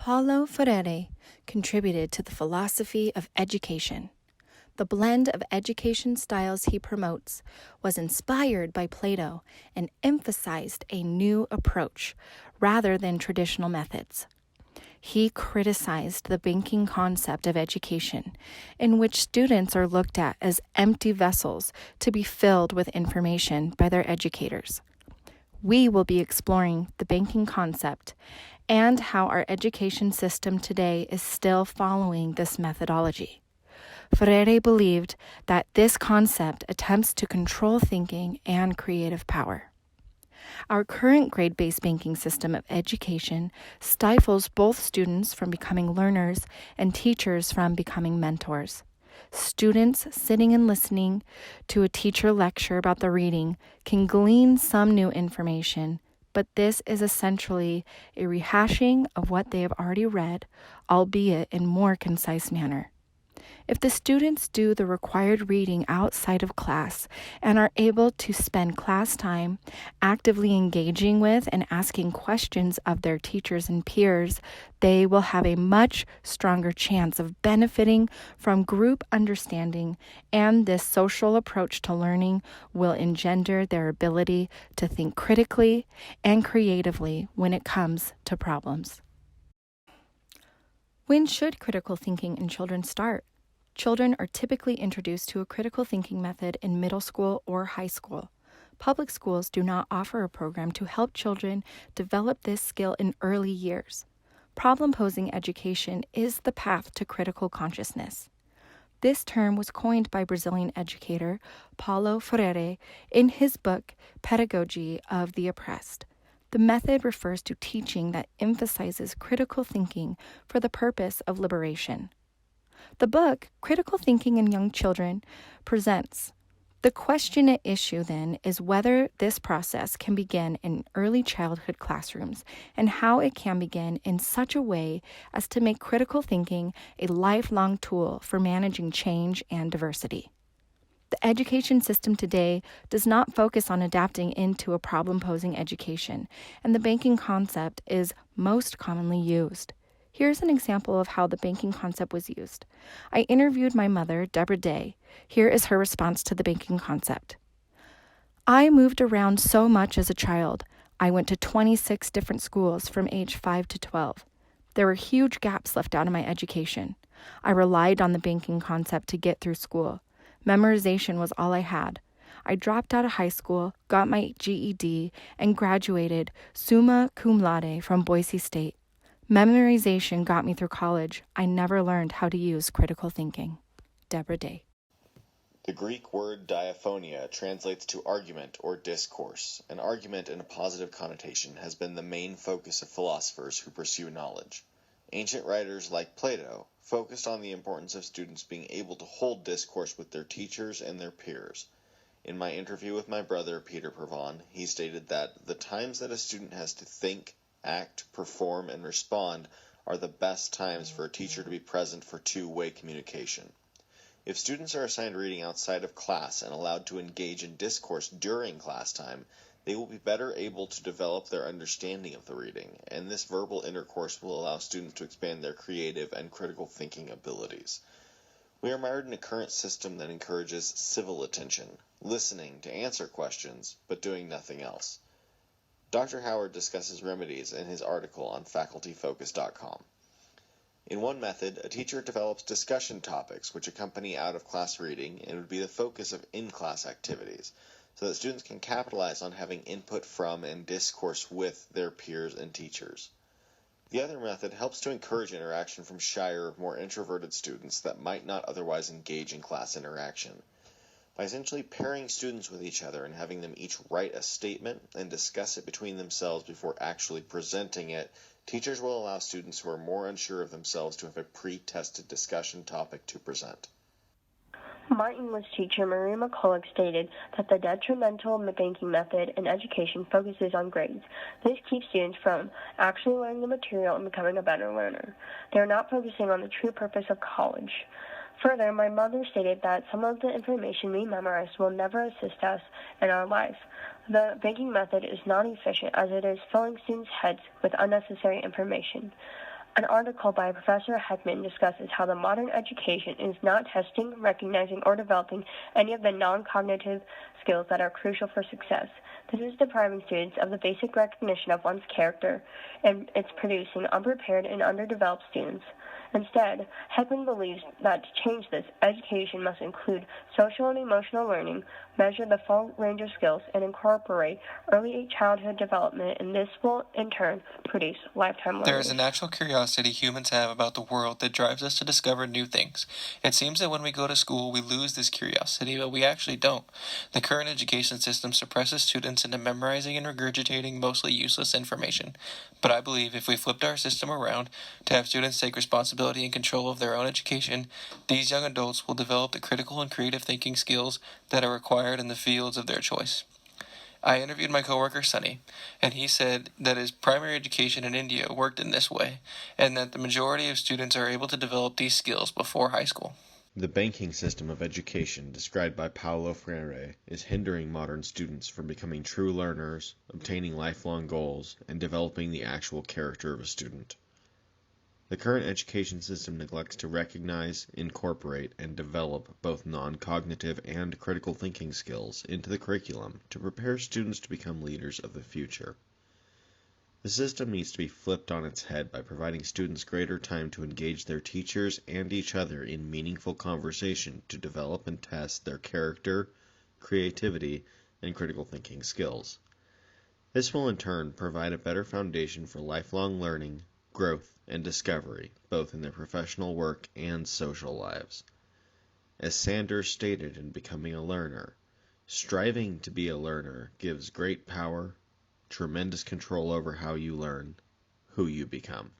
Paulo Freire contributed to the philosophy of education. The blend of education styles he promotes was inspired by Plato and emphasized a new approach rather than traditional methods. He criticized the banking concept of education, in which students are looked at as empty vessels to be filled with information by their educators. We will be exploring the banking concept and how our education system today is still following this methodology. Freire believed that this concept attempts to control thinking and creative power. Our current grade-based banking system of education stifles both students from becoming learners and teachers from becoming mentors. Students sitting and listening to a teacher lecture about the reading can glean some new information, but this is essentially a rehashing of what they have already read, albeit in more concise manner. If the students do the required reading outside of class and are able to spend class time actively engaging with and asking questions of their teachers and peers, they will have a much stronger chance of benefiting from group understanding, and this social approach to learning will engender their ability to think critically and creatively when it comes to problems. When should critical thinking in children start? Children are typically introduced to a critical thinking method in middle school or high school. Public schools do not offer a program to help children develop this skill in early years. Problem-posing education is the path to critical consciousness. This term was coined by Brazilian educator Paulo Freire in his book Pedagogy of the Oppressed. The method refers to teaching that emphasizes critical thinking for the purpose of liberation. The book, Critical Thinking in Young Children, presents. The question at issue, then, is whether this process can begin in early childhood classrooms and how it can begin in such a way as to make critical thinking a lifelong tool for managing change and diversity. The education system today does not focus on adapting into a problem-posing education, and the banking concept is most commonly used. Here's an example of how the banking concept was used. I interviewed my mother, Deborah Day. Here is her response to the banking concept. I moved around so much as a child. I went to 26 different schools from age 5 to 12. There were huge gaps left out of my education. I relied on the banking concept to get through school. Memorization was all I had. I dropped out of high school, got my GED, and graduated summa cum laude from Boise State. Memorization got me through college. I never learned how to use critical thinking. Deborah Day. The Greek word diaphonia translates to argument or discourse. An argument in a positive connotation has been the main focus of philosophers who pursue knowledge. Ancient writers like Plato focused on the importance of students being able to hold discourse with their teachers and their peers. In my interview with my brother, Peter Pervon, he stated that the times that a student has to think, act, perform, and respond are the best times for a teacher to be present for two-way communication. If students are assigned reading outside of class and allowed to engage in discourse during class time, they will be better able to develop their understanding of the reading, and this verbal intercourse will allow students to expand their creative and critical thinking abilities. We are mired in a current system that encourages civil attention, listening to answer questions, but doing nothing else. Dr. Howard discusses remedies in his article on facultyfocus.com. In one method, a teacher develops discussion topics which accompany out-of-class reading and would be the focus of in-class activities, so that students can capitalize on having input from and discourse with their peers and teachers. The other method helps to encourage interaction from shyer, more introverted students that might not otherwise engage in class interaction. By essentially pairing students with each other and having them each write a statement and discuss it between themselves before actually presenting it, teachers will allow students who are more unsure of themselves to have a pre-tested discussion topic to present. My English teacher, Marie McCulloch, stated that the detrimental banking method in education focuses on grades. This keeps students from actually learning the material and becoming a better learner. They are not focusing on the true purpose of college. Further, my mother stated that some of the information we memorize will never assist us in our life. The banking method is not efficient as it is filling students' heads with unnecessary information. An article by Professor Heckman discusses how the modern education is not testing, recognizing, or developing any of the non-cognitive skills that are crucial for success. This is depriving students of the basic recognition of one's character, and it's producing unprepared and underdeveloped students. Instead, Heckman believes that to change this, education must include social and emotional learning, measure the full range of skills, and incorporate early childhood development, and this will, in turn, produce lifetime learning. There is a natural curiosity humans have about the world that drives us to discover new things. It seems that when we go to school, we lose this curiosity, but we actually don't. The current education system suppresses students into memorizing and regurgitating mostly useless information. But I believe if we flipped our system around to have students take responsibility and control of their own education, these young adults will develop the critical and creative thinking skills that are required in the fields of their choice. I interviewed my coworker Sunny, and he said that his primary education in India worked in this way, and that the majority of students are able to develop these skills before high school. The banking system of education described by Paulo Freire is hindering modern students from becoming true learners, obtaining lifelong goals, and developing the actual character of a student. The current education system neglects to recognize, incorporate, and develop both non-cognitive and critical thinking skills into the curriculum to prepare students to become leaders of the future. The system needs to be flipped on its head by providing students greater time to engage their teachers and each other in meaningful conversation to develop and test their character, creativity, and critical thinking skills. This will in turn provide a better foundation for lifelong learning, growth, and discovery, both in their professional work and social lives. As Sanders stated in Becoming a Learner, striving to be a learner gives great power, tremendous control over how you learn, who you become.